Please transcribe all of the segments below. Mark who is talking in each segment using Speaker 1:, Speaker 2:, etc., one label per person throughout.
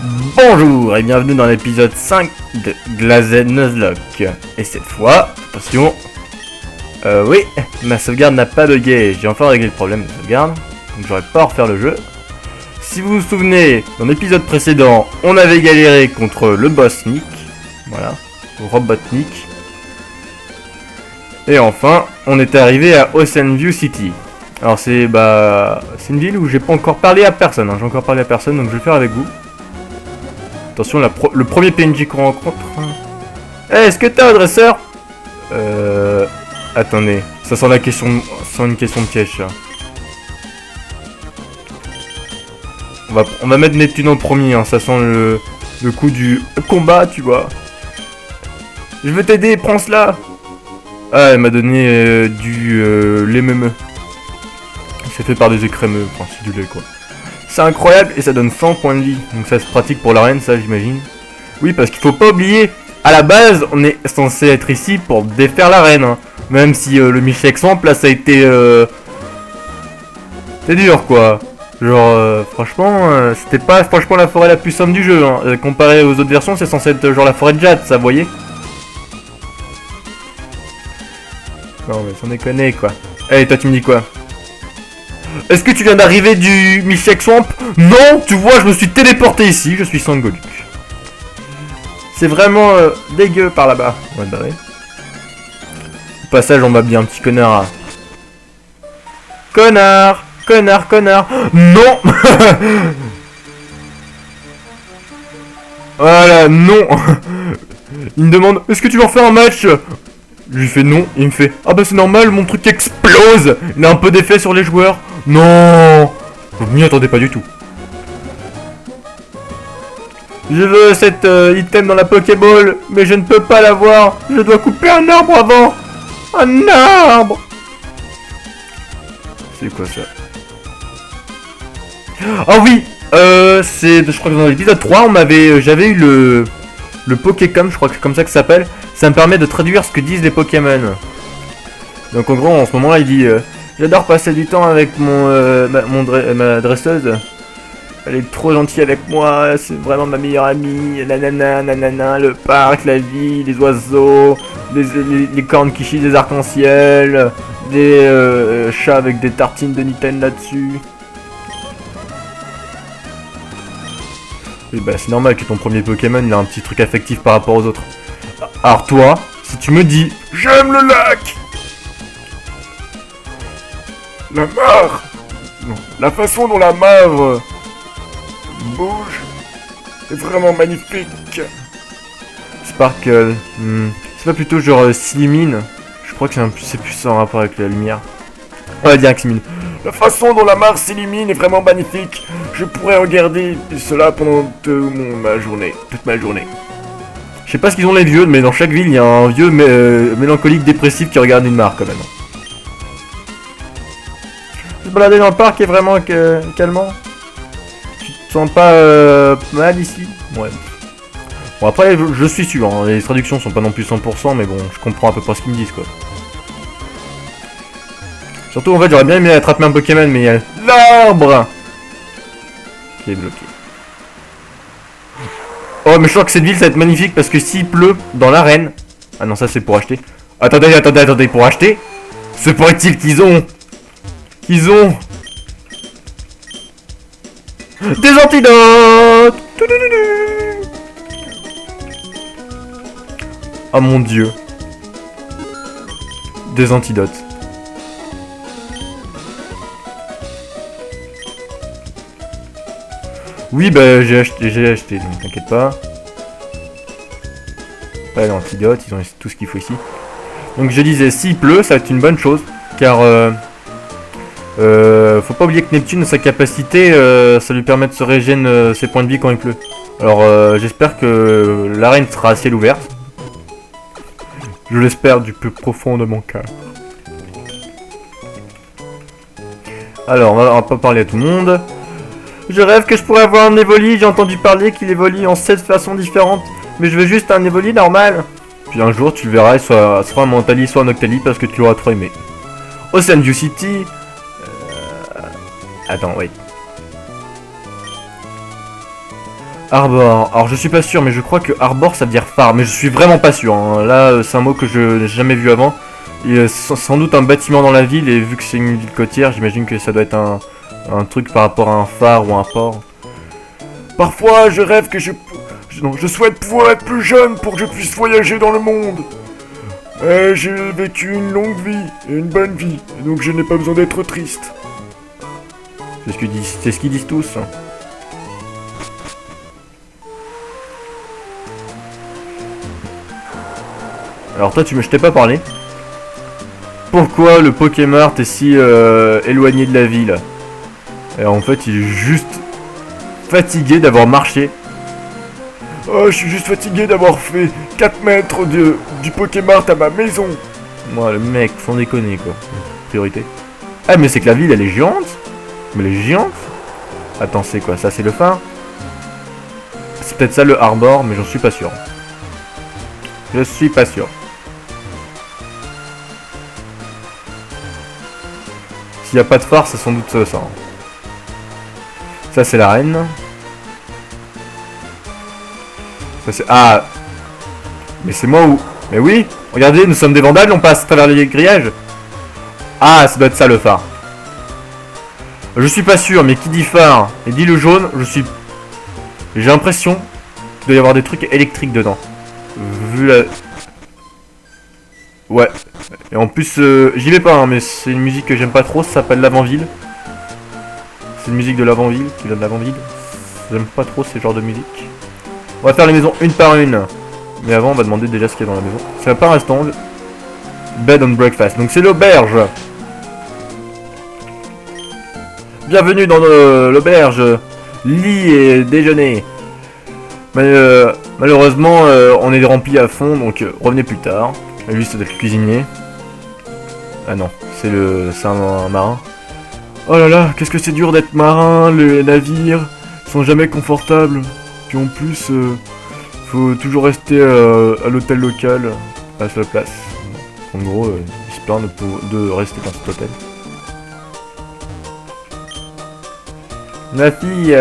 Speaker 1: Bonjour et bienvenue dans l'épisode 5 de Glazed Nuzlocke. Et cette fois, attention, oui, ma sauvegarde n'a pas bugué, j'ai enfin réglé le problème de sauvegarde, donc j'aurais pas à refaire le jeu. Si vous vous souvenez, dans l'épisode précédent, on avait galéré contre le boss Nick, voilà, Robotnik. Et enfin, on était arrivé à Ocean View City. Alors c'est une ville où j'ai pas encore parlé à personne, hein. J'ai encore parlé à personne, donc je vais le faire avec vous. Attention, le premier PNJ qu'on rencontre. Hey, est-ce que t'as un dresseur? Attendez, ça sent une question de piège, ça. On va mettre Neptune en premier, hein. Ça sent le coup du combat, tu vois. Je veux t'aider, prends cela. Ah, elle m'a donné du lait mémeux. C'est fait par des écrémeux, enfin c'est du lait quoi. C'est incroyable et ça donne 100 points de vie. Donc ça se pratique pour l'arène, ça j'imagine. Oui, parce qu'il faut pas oublier, à la base, on est censé être ici pour défaire l'arène. Hein. Même si le Milkshake Swamp, là, ça a été... C'est dur, quoi. Genre, franchement, c'était pas franchement la forêt la plus simple du jeu. Hein. Comparé aux autres versions, c'est censé être genre la forêt de Jade, ça, vous voyez? Non, mais sans déconner, quoi. Hey, toi, tu me dis quoi? Est-ce que tu viens d'arriver du Milkshake Swamp? Non, tu vois, je me suis téléporté ici, je suis Sangoluc. C'est vraiment dégueu par là-bas. On va te barrer. Au passage, on m'a bien un petit connard. Connard, connard, connard. Non. Voilà, non. Il me demande, est-ce que tu veux refaire un match? Je lui fais non, il me fait, ah bah c'est normal, mon truc explose. Il a un peu d'effet sur les joueurs. Non, je m'y attendais pas du tout. Je veux cet item dans la Pokéball, mais je ne peux pas l'avoir. Je dois couper un arbre avant. Un arbre. C'est quoi ça? Ah oui, je crois que dans l'épisode 3, j'avais eu le Pokécom, je crois que c'est comme ça que ça s'appelle. Ça me permet de traduire ce que disent les Pokémon. Donc en gros, en ce moment-là, il dit j'adore passer du temps avec ma dresseuse. Elle est trop gentille avec moi, c'est vraiment ma meilleure amie. Nanana, nanana, le parc, la vie, les oiseaux, les cornes qui chient des arcs-en-ciel, des chats avec des tartines de Nutella là-dessus. Et bah c'est normal que ton premier Pokémon il a un petit truc affectif par rapport aux autres. Alors toi, si tu me dis j'aime le lac, la mare, non, la façon dont la mare bouge est vraiment magnifique. Sparkle, c'est pas plutôt genre Silimine? Je crois que c'est plus en rapport avec la lumière. On va dire Ximine. La façon dont la mare s'illumine est vraiment magnifique. Je pourrais regarder cela pendant toute ma journée. Je sais pas ce qu'ils ont les vieux, mais dans chaque ville, il y a un vieux mélancolique dépressif qui regarde une mare quand même. Se balader dans le parc est vraiment calmant. Tu te sens pas mal ici? Ouais. Bon après, je suis sûr, hein, les traductions sont pas non plus 100%, mais bon, je comprends à peu près ce qu'ils me disent quoi. Surtout en fait, j'aurais bien aimé attraper un Pokémon, mais il y a l'arbre qui est bloqué. Oh mais je crois que cette ville ça va être magnifique parce que s'il pleut dans l'arène... Ah non ça c'est pour acheter. Attendez, pour acheter? Se pourrait-il qu'ils ont des antidotes. Oh mon dieu. Des antidotes. Oui, bah j'ai acheté, donc t'inquiète pas. Pas l'antidote, ils ont tout ce qu'il faut ici. Donc je disais, s'il pleut, ça va être une bonne chose, car faut pas oublier que Neptune, sa capacité, ça lui permet de se régénérer ses points de vie quand il pleut. Alors j'espère que l'arène sera à ciel ouvert. Je l'espère du plus profond de mon cœur. Alors, on va pas parler à tout le monde. Je rêve que je pourrais avoir un Evoli, j'ai entendu parler qu'il évolue en 7 façons différentes. Mais je veux juste un Evoli normal. Puis un jour tu le verras, soit un Mentali, soit un Octali, parce que tu l'auras trop aimé. Ocean View City. Attends, oui. Arbor. Alors je suis pas sûr, mais je crois que Arbor ça veut dire phare, mais je suis vraiment pas sûr. Hein. Là, c'est un mot que je n'ai jamais vu avant. Et sans doute un bâtiment dans la ville, et vu que c'est une ville côtière, j'imagine que ça doit être un truc par rapport à un phare ou un port. Parfois, je rêve que je souhaite pouvoir être plus jeune pour que je puisse voyager dans le monde. J'ai vécu une longue vie et une bonne vie, et donc je n'ai pas besoin d'être triste. C'est ce qu'ils disent tous. Hein. Alors toi, je t'ai pas parlé. Pourquoi le Pokémon est si éloigné de la ville? Et en fait, il est juste fatigué d'avoir marché. Oh, je suis juste fatigué d'avoir fait 4 mètres du Pokémon à ma maison. Moi, le mec, sans déconner, quoi. Priorité. Ah, mais c'est que la ville, elle est géante. Mais elle est géante. Attends, c'est quoi? Ça, c'est le phare? C'est peut-être ça, le Arbor, mais j'en suis pas sûr. Je suis pas sûr. S'il n'y a pas de phare, c'est sans doute ça. Ça, c'est la reine. Ça, c'est... Ah! Mais c'est moi où... Mais oui! Regardez, nous sommes des vandales, on passe à travers les grillages. Ah, ça doit être ça, le phare. Je suis pas sûr, mais qui dit phare et dit le jaune, j'ai l'impression qu'il doit y avoir des trucs électriques dedans. Vu la... Ouais. Et en plus, j'y vais pas, hein, mais c'est une musique que j'aime pas trop, ça s'appelle l'Avant-Ville. C'est une musique de l'Avant-Ville, qui vient de l'Avant-Ville. J'aime pas trop ce genre de musique. On va faire les maisons une par une. Mais avant, on va demander déjà ce qu'il y a dans la maison. C'est pas un stand. Bed and breakfast. Donc c'est l'auberge. Bienvenue dans l'auberge. Lit et déjeuner. Malheureusement, on est rempli à fond, donc revenez plus tard. Et lui, c'est le cuisinier. Ah non, c'est un marin. Oh là là, qu'est-ce que c'est dur d'être marin, les navires sont jamais confortables. Puis en plus, faut toujours rester à l'hôtel local, à sa place. En gros, il se plaint de rester dans cet hôtel. Ma fille...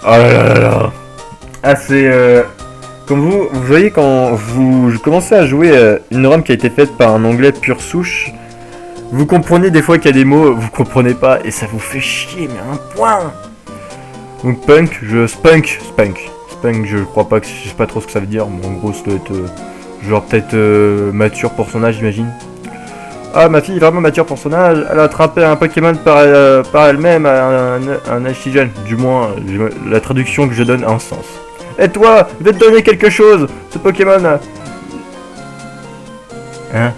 Speaker 1: Oh là là là là. Ah, c'est... Comme vous voyez, quand vous commencez à jouer une ROM qui a été faite par un anglais pure souche, vous comprenez des fois qu'il y a des mots, vous comprenez pas, et ça vous fait chier, mais à un point. Donc spunk, je crois pas que, je sais pas trop ce que ça veut dire, mais en gros ça doit être genre peut-être mature pour son âge, j'imagine. Ah, ma fille est vraiment mature pour son âge, elle a attrapé un Pokémon par elle-même, un âge si jeune. Du moins, la traduction que je donne a un sens. Et toi, je vais te donner quelque chose, ce Pokémon. Hein?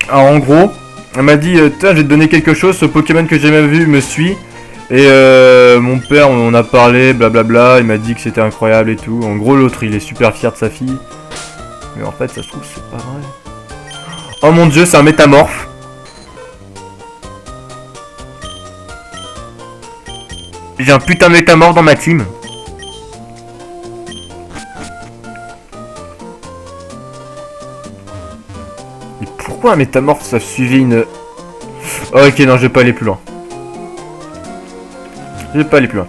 Speaker 1: Alors en gros, elle m'a dit, tiens, je vais te donner quelque chose, ce Pokémon que j'ai jamais vu me suit. Et mon père, on a parlé, blablabla, il m'a dit que c'était incroyable et tout. En gros, l'autre, il est super fier de sa fille. Mais en fait, ça se trouve, c'est pas vrai. Oh mon dieu, c'est un métamorphe. J'ai un putain de métamorphe dans ma team. Et pourquoi un métamorphe ça suivait une... Oh, ok, non, je vais pas aller plus loin. Je vais pas aller plus loin.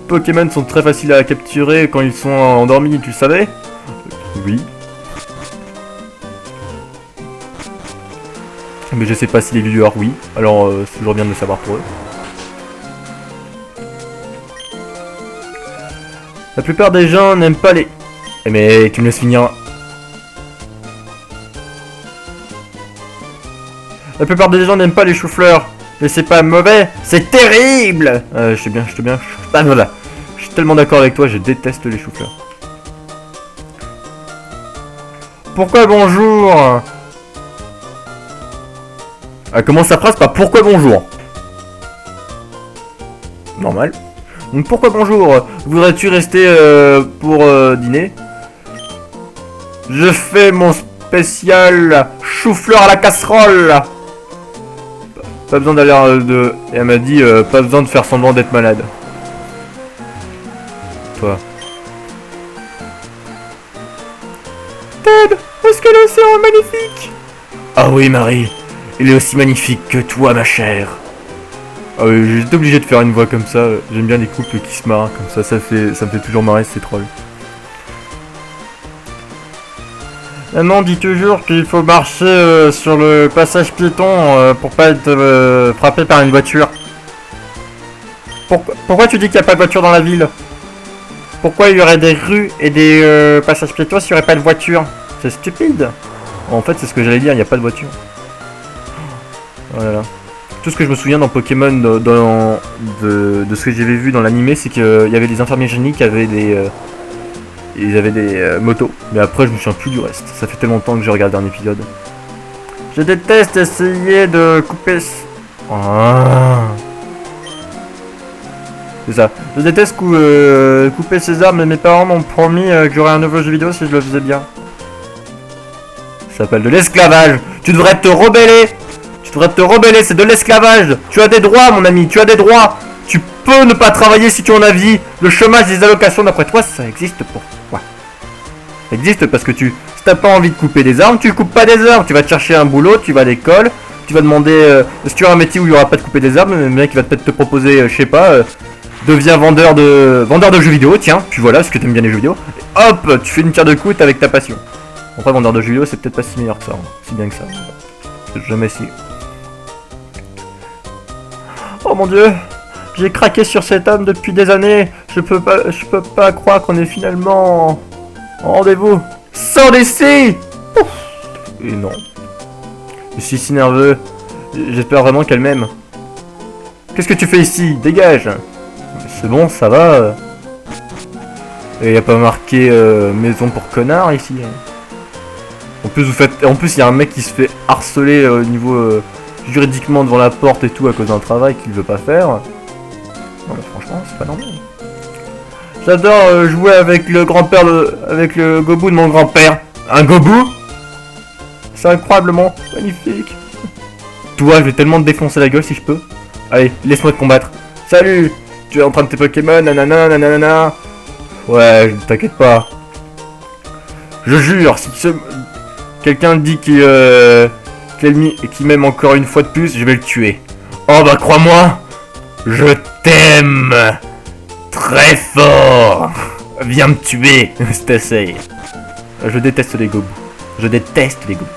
Speaker 1: Pokémon sont très faciles à capturer quand ils sont endormis, tu le savais? Oui. Mais je sais pas si les viewers, oui. Alors, c'est toujours bien de le savoir pour eux. La plupart des gens n'aiment pas les... Eh mais tu me laisses finir. La plupart des gens n'aiment pas les choux-fleurs. Mais c'est pas mauvais, c'est terrible. Je sais bien. Ah voilà. Je suis tellement d'accord avec toi, je déteste les choux-fleurs. Pourquoi bonjour? Elle commence sa phrase par pourquoi bonjour? Normal. Donc pourquoi bonjour? Voudrais-tu rester pour dîner? Je fais mon spécial chou-fleur à la casserole. Pas besoin d'aller de... Et elle m'a dit pas besoin de faire semblant d'être malade. Toi. Ted, est-ce que l'océan est magnifique? Ah oui, Marie, il est aussi magnifique que toi, ma chère. Ah oui, j'étais obligé de faire une voix comme ça. J'aime bien les couples qui se marrent comme ça. Ça me fait toujours marrer ces trolls. Maman dit toujours qu'il faut marcher sur le passage piéton pour pas être frappé par une voiture. Pourquoi tu dis qu'il n'y a pas de voiture dans la ville? Pourquoi il y aurait des rues et des passages piétons s'il n'y aurait pas de voiture? C'est stupide. En fait, c'est ce que j'allais dire, il n'y a pas de voiture. Voilà. Tout ce que je me souviens dans Pokémon, de ce que j'avais vu dans l'animé, c'est qu'il y avait des infirmiers génies qui avaient des motos. Mais après, je me souviens plus du reste. Ça fait tellement de temps que j'ai regardé un épisode. Je déteste essayer de couper... Ah. C'est ça. Je déteste couper ces arbres, mais mes parents m'ont promis que j'aurais un nouveau jeu vidéo si je le faisais bien. Ça s'appelle de l'esclavage. Tu devrais te rebeller. Tu devrais te rebeller, c'est de l'esclavage. Tu as des droits, mon ami, tu as des droits. Tu peux ne pas travailler si tu en as envie. Le chômage, les allocations, d'après toi, ça existe pourquoi? Ça existe parce que si t'as pas envie de couper des arbres, tu coupes pas des arbres. Tu vas te chercher un boulot, tu vas à l'école, tu vas demander si tu as un métier où il y aura pas de couper des arbres, le mec il va peut-être te proposer, je sais pas, deviens vendeur de jeux vidéo, tiens, puis voilà, parce que t'aimes bien les jeux vidéo. Et hop, tu fais une pierre de coups avec ta passion. Enfin, vendeur de jeux vidéo, c'est peut-être pas si meilleur que ça, hein. Si bien que ça. J'ai jamais essayé. Oh mon dieu, j'ai craqué sur cet homme depuis des années. Je peux pas croire qu'on est finalement en rendez-vous. Sors d'ici! Et non. Je suis si nerveux. J'espère vraiment qu'elle m'aime. Qu'est-ce que tu fais ici? Dégage! C'est bon, ça va. Et y a pas marqué maison pour connard ici. En plus, il y a un mec qui se fait harceler au niveau juridiquement devant la porte et tout à cause d'un travail qu'il veut pas faire. Non mais franchement, c'est pas normal. J'adore jouer avec le grand-père, avec le gobou de mon grand-père. Un gobou? C'est incroyablement magnifique. Toi, je vais tellement te défoncer la gueule si je peux. Allez, laisse-moi te combattre. Salut! Tu es en train de tes Pokémon, nanana, nanana. Ouais, t'inquiète pas. Je jure, si quelqu'un dit qu'il m'aime encore une fois de plus, je vais le tuer. Oh bah crois-moi, je t'aime très fort. Viens me tuer, si t'essayes. Je déteste les gobus. Je déteste les gobus.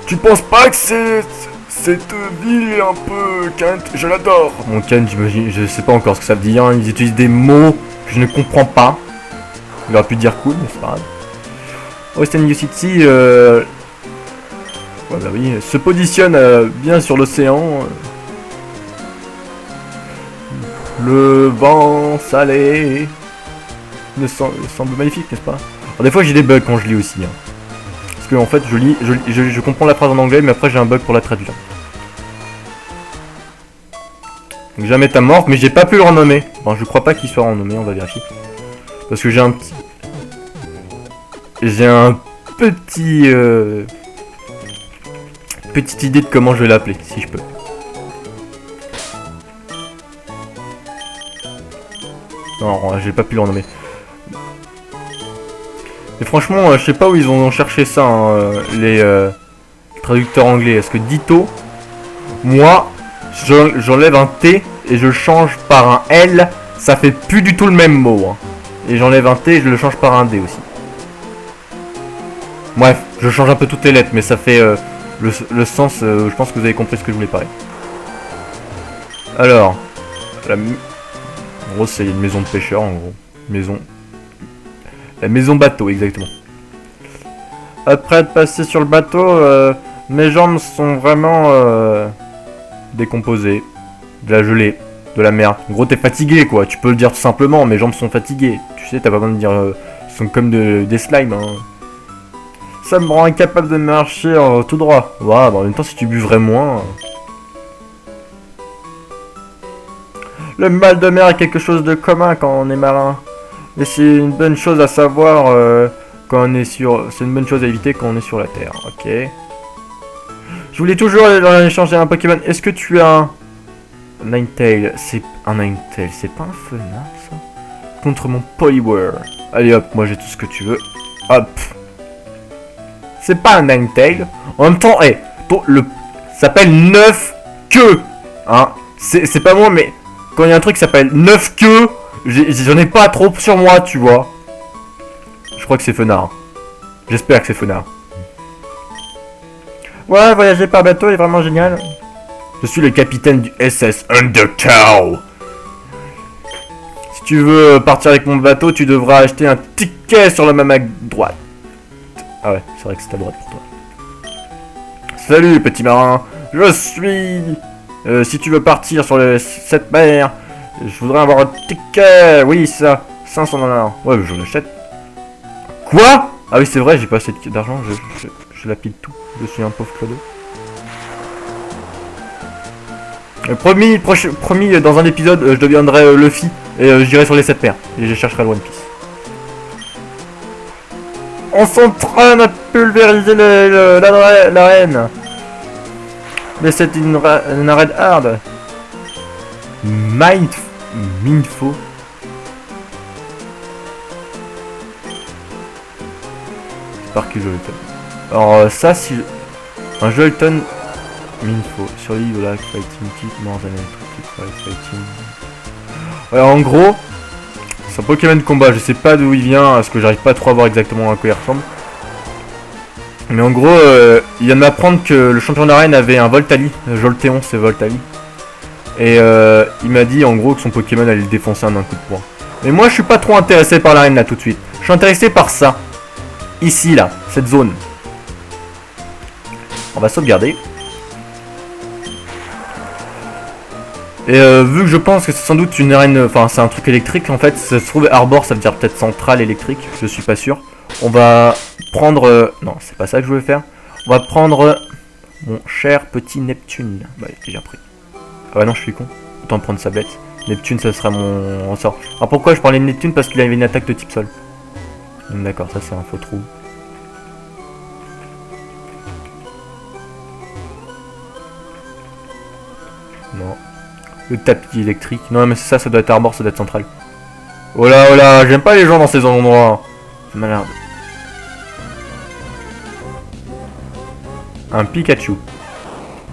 Speaker 1: Tu penses pas que cette ville est un peu quinte? Je l'adore. Mon quinte, j'imagine, je sais pas encore ce que ça veut dire. Ils utilisent des mots que je ne comprends pas. Il aurait pu dire cool, mais c'est pas grave. Western New City, ouais, bah oui, se positionne bien sur l'océan. Le vent salé semble magnifique, n'est-ce pas? Alors, des fois j'ai des bugs quand je lis aussi. Hein. Parce que en fait je lis, je comprends la phrase en anglais, mais après j'ai un bug pour la traduire. Donc jamais ta morte, mais j'ai pas pu le renommer. Bon, je crois pas qu'il soit renommé, on va vérifier. Parce que j'ai un petit... petite idée de comment je vais l'appeler, si je peux. Non, j'ai pas pu le renommer. Mais franchement, je sais pas où ils ont cherché ça, hein, les traducteurs anglais. Est-ce que Ditto, moi, j'enlève un T et je le change par un L, ça fait plus du tout le même mot. Hein. Et j'enlève un T et je le change par un D aussi. Bref, je change un peu toutes les lettres, mais ça fait le sens, je pense que vous avez compris ce que je voulais parler. Alors, en gros c'est une maison de pêcheurs, en gros. La maison bateau, exactement. Après de passer sur le bateau, mes jambes sont vraiment décomposées. De la gelée, de la merde. En gros t'es fatigué quoi, tu peux le dire tout simplement, mes jambes sont fatiguées. Tu sais, t'as pas besoin de dire, sont comme des slimes. Hein. Ça me rend incapable de marcher tout droit. Ouais, bah en même temps si tu buvrais moins... Le mal de mer est quelque chose de commun quand on est marin. Et c'est une bonne chose à savoir quand on est sur... C'est une bonne chose à éviter quand on est sur la Terre. Ok. Je voulais toujours aller échanger un Pokémon. Est-ce que tu as un... Ninetale. C'est un Ninetale. C'est pas un Fenard ça? Contre mon Poliwhirl. Allez hop, moi j'ai tout ce que tu veux. Hop. C'est pas un Ninetale. En même temps, le ça s'appelle 9 queues. Hein. C'est pas moi, mais quand il y a un truc qui s'appelle 9 queues, j'en ai pas trop sur moi, tu vois. Je crois que c'est Fenard. J'espère que c'est Fenard. Ouais, voyager par bateau est vraiment génial. Je suis le capitaine du SS Undertow. Si tu veux partir avec mon bateau, tu devras acheter un ticket sur la même à droite. Ah ouais, c'est vrai que c'est à droite pour toi. Salut petit marin, je suis... si tu veux partir sur cette mer, je voudrais avoir un ticket. Oui, ça, 500 $. Ouais, je l'achète. Quoi? Ah oui, c'est vrai, j'ai pas assez d'argent, je lapide tout. Je suis un pauvre clodo. Promis, dans un épisode, je deviendrai Luffy et j'irai sur les 7 mers. Et je chercherai le One Piece. On s'entraîne à pulvériser la reine. Mais c'est une arène hard. Minfo. Par qui Jolton. Alors ça, si... Un Jolton... Minfo. Sur l'île de la fighting type, more than fighting. Ouais, en gros... C'est un Pokémon de combat, je sais pas d'où il vient, parce que j'arrive pas trop à voir exactement à quoi il ressemble. Mais en gros, il vient de m'apprendre que le champion d'arène avait un Voltali. Jolteon, c'est Voltali. Et il m'a dit en gros que son Pokémon allait le défoncer en un coup de poing. Mais moi je suis pas trop intéressé par l'arène là tout de suite. Je suis intéressé par ça. Ici là, cette zone. On va sauvegarder. Et vu que je pense que c'est sans doute une arène, enfin c'est un truc électrique en fait, ça se trouve Arbor ça veut dire peut-être centrale électrique, je suis pas sûr. On va prendre, non c'est pas ça que je voulais faire, on va prendre mon cher petit Neptune. Bah il est déjà pris. Ah bah non je suis con, autant prendre sa bête. Neptune ça sera mon ressort. Alors pourquoi je parlais de Neptune? Parce qu'il avait une attaque de type sol. D'accord, ça c'est un faux trou. Non. Le tapis électrique. Non mais c'est ça, ça doit être Arbor, ça doit être central. Oh là, j'aime pas les gens dans ces endroits. C'est malade. Un Pikachu.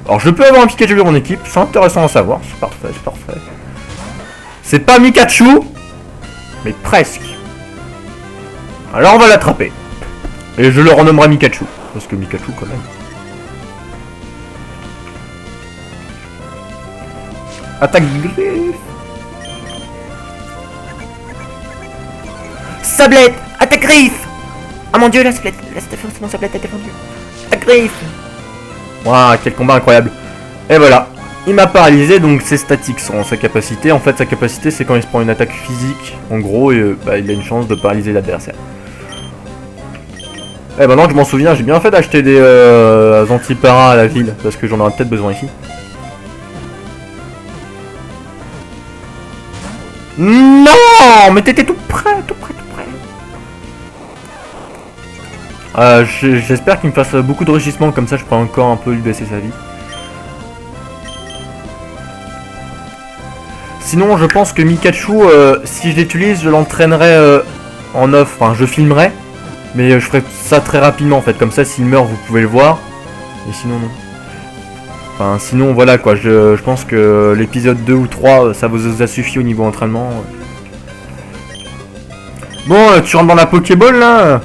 Speaker 1: Alors je peux avoir un Pikachu dans mon équipe, c'est intéressant à savoir, c'est parfait, c'est parfait. C'est pas Mikachu, mais presque. Alors on va l'attraper. Et je le renommerai Mikachu, parce que Mikachu quand même. Attaque griffe. Sablette. Attaque griffe. Ah mon dieu, la sablette a défendu. Attaque griffe. Waouh, quel combat incroyable. Et voilà. Il m'a paralysé, donc c'est statique sans sa capacité. En fait, sa capacité, c'est quand il se prend une attaque physique. En gros, il a une chance de paralyser l'adversaire. Et maintenant que je m'en souviens, j'ai bien fait d'acheter des anti-para à la ville, parce que j'en aurais peut-être besoin ici. Non, mais t'étais tout près, tout près. J'espère qu'il me fasse beaucoup de rugissements, comme ça je pourrais encore un peu lui baisser sa vie. Sinon, je pense que Mikachu, si je l'utilise, je l'entraînerai en off. Enfin, je filmerai, mais je ferai ça très rapidement en fait. Comme ça, s'il meurt, vous pouvez le voir. Et sinon, non. Enfin, sinon, voilà quoi. Je pense que l'épisode 2 ou 3, ça vous a suffi au niveau entraînement. Bon, tu rentres dans la Pokéball là.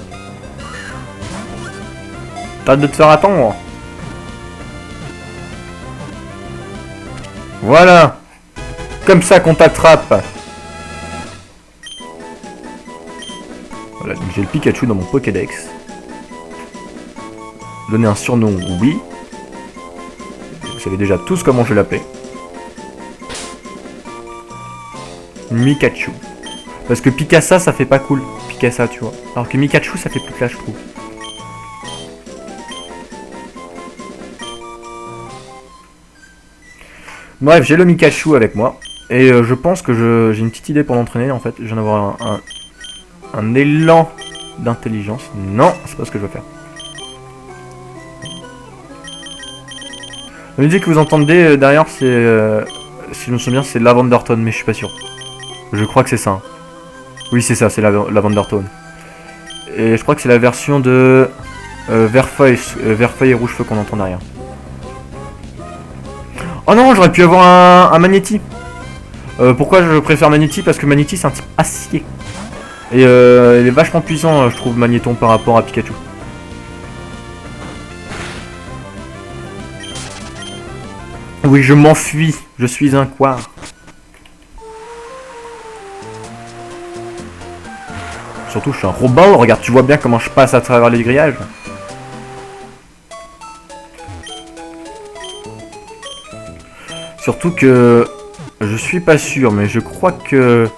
Speaker 1: T'as de te faire attendre. Voilà. Comme ça qu'on t'attrape. Voilà, donc j'ai le Pikachu dans mon Pokédex. Donner un surnom, oui. Vous savez déjà tous comment je vais l'appeler. Mikachu. Parce que Picasa, ça fait pas cool. Picasa, tu vois. Alors que Mikachu, ça fait plus classe, je trouve. Bref, j'ai le Mikachu avec moi. Et je pense que j'ai une petite idée pour l'entraîner, en fait. Je viens d'avoir un élan d'intelligence. Non, c'est pas ce que je veux faire. La musique que vous entendez derrière, c'est... si je me souviens, c'est Lavender Town, mais je suis pas sûr. Je crois que c'est ça. Hein. Oui, c'est ça, c'est la Vandertone. Et je crois que c'est la version de Vert-Feuille et Rouge-Feu qu'on entend derrière. Oh non, j'aurais pu avoir un Magnéti. Pourquoi je préfère Magnéti? Parce que Magnéti c'est un type acier. Et il est vachement puissant, je trouve, Magnéton par rapport à Pikachu. Oui, je m'enfuis. Je suis un quoi. Surtout, je suis un robot. Regarde, tu vois bien comment je passe à travers les grillages. Surtout que je suis pas sûr, mais je crois que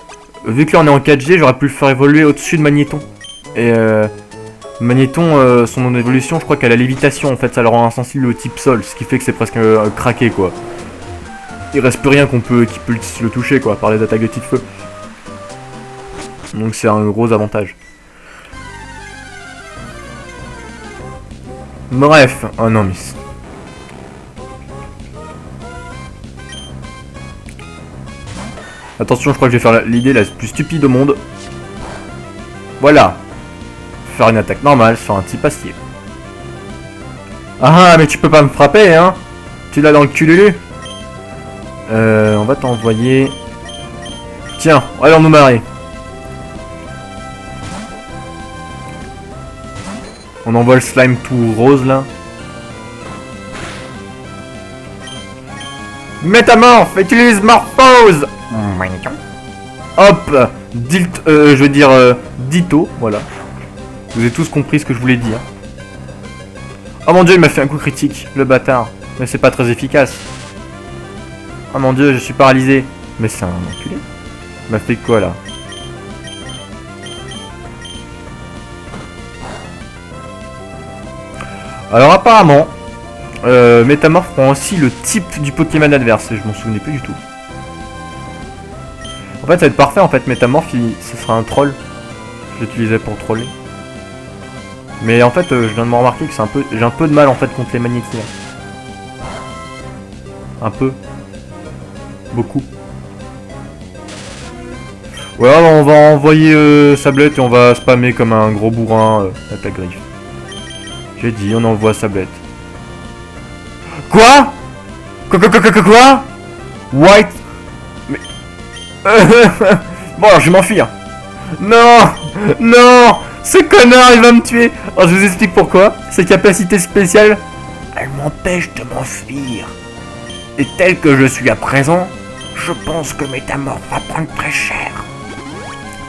Speaker 1: vu que là on est en 4G, j'aurais pu le faire évoluer au-dessus de Magnéton. Et Magnéton, son évolution, je crois qu'à la lévitation, en fait, ça le rend insensible au type sol, ce qui fait que c'est presque craqué, quoi. Il reste plus rien qui peut le toucher, quoi, par les attaques de type feu. Donc c'est un gros avantage. Bref, oh non mais... Attention, je crois que je vais faire l'idée la plus stupide au monde. Voilà. Faire une attaque normale sur un type acier. Ah, mais tu peux pas me frapper, hein. Tu l'as dans le cululu. On va t'envoyer... Tiens, allons nous marrer. On envoie le slime tout rose, là. Métamorphe, utilise Morphose. Hop, je veux dire Ditto, voilà. Vous avez tous compris ce que je voulais dire. Oh mon dieu, il m'a fait un coup critique, le bâtard. Mais c'est pas très efficace. Oh mon dieu, je suis paralysé. Mais c'est un enculé. Il m'a fait quoi là? Alors apparemment, Métamorphe prend aussi le type du Pokémon adverse. Je m'en souvenais plus du tout. En fait, ça va être parfait. En fait, Métamorphe, ce sera un troll. Je l'utilisais pour troller. Mais en fait, je viens de me remarquer que j'ai un peu de mal en fait contre les magnétiens. Un peu. Beaucoup. Ouais, on va envoyer Sablette et on va spammer comme un gros bourrin attaque griffe. J'ai dit, on envoie Sablette. Quoi? Quoi? White? Mais... Bon alors je vais m'enfuir. Non! Non! Ce connard il va me tuer! Alors je vous explique pourquoi. Ses capacités spéciales, elles m'empêchent de m'enfuir. Et tel que je suis à présent, je pense que Métamorphe va prendre très cher.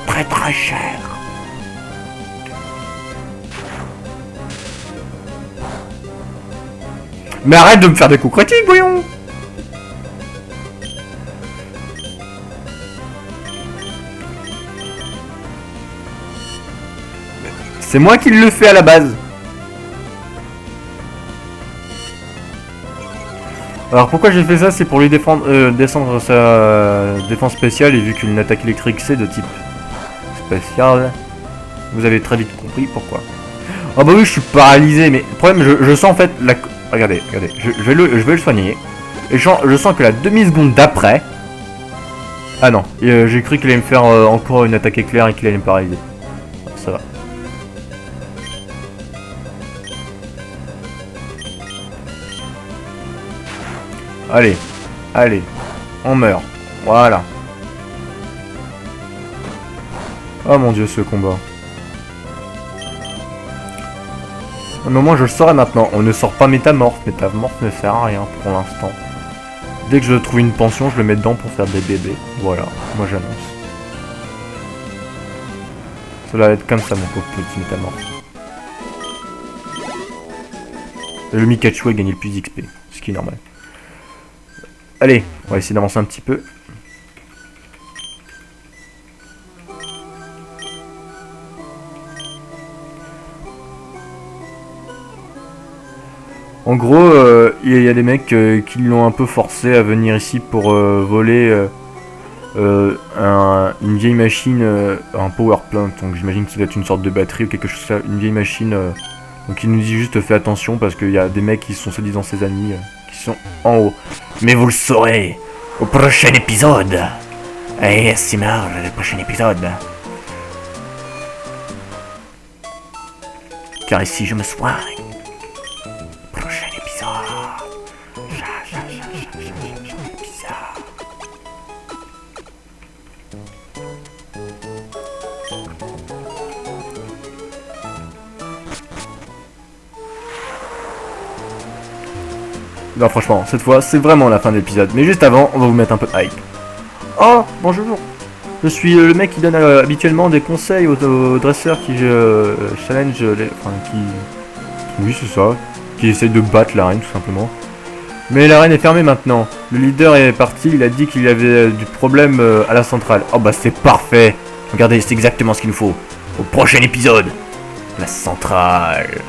Speaker 1: Très très cher. Mais arrête de me faire des coups critiques, voyons! C'est moi qui le fais à la base. Alors pourquoi j'ai fait ça? C'est pour lui défendre, descendre sa défense spéciale. Et vu qu'une attaque électrique c'est de type spécial, vous avez très vite compris pourquoi. Oh bah oui, je suis paralysé. Mais le problème, je sens en fait la... Regardez, je vais le soigner. Et je sens que la demi-seconde d'après... Ah non, j'ai cru qu'il allait me faire encore une attaque éclair et qu'il allait me paralyser. Ça va. Allez, allez, on meurt. Voilà. Oh mon dieu, ce combat. Mais moi je le saurai maintenant. On ne sort pas Métamorphe. Métamorphe ne sert à rien pour l'instant. Dès que je trouve une pension, je le mets dedans pour faire des bébés. Voilà, moi j'annonce. Ça va être comme ça, mon pauvre petit Métamorphe. Et le Mikachu a gagné le plus d'XP, ce qui est normal. Allez, on va essayer d'avancer un petit peu. En gros, il y a des mecs qui l'ont un peu forcé à venir ici pour voler une vieille machine, un power plant. Donc j'imagine que ça doit être une sorte de batterie ou quelque chose comme ça, une vieille machine. Donc il nous dit juste fais attention parce qu'il y a des mecs qui sont soi-disant ses amis qui sont en haut. Mais vous le saurez au prochain épisode. Et c'est marre le prochain épisode. car ici je me soigne. Prochain épisode. Bizarre. Non, franchement, cette fois, c'est vraiment la fin de l'épisode. Mais juste avant, on va vous mettre un peu de hype. Oh, bonjour. Je suis le mec qui donne habituellement des conseils aux dresseurs qui challenge les... Enfin, qui... Oui, c'est ça. Qui essayent de battre l'arène, tout simplement. Mais l'arène est fermée maintenant. Le leader est parti, il a dit qu'il y avait du problème à la centrale. Oh bah c'est parfait. Regardez, c'est exactement ce qu'il nous faut. Au prochain épisode. La centrale.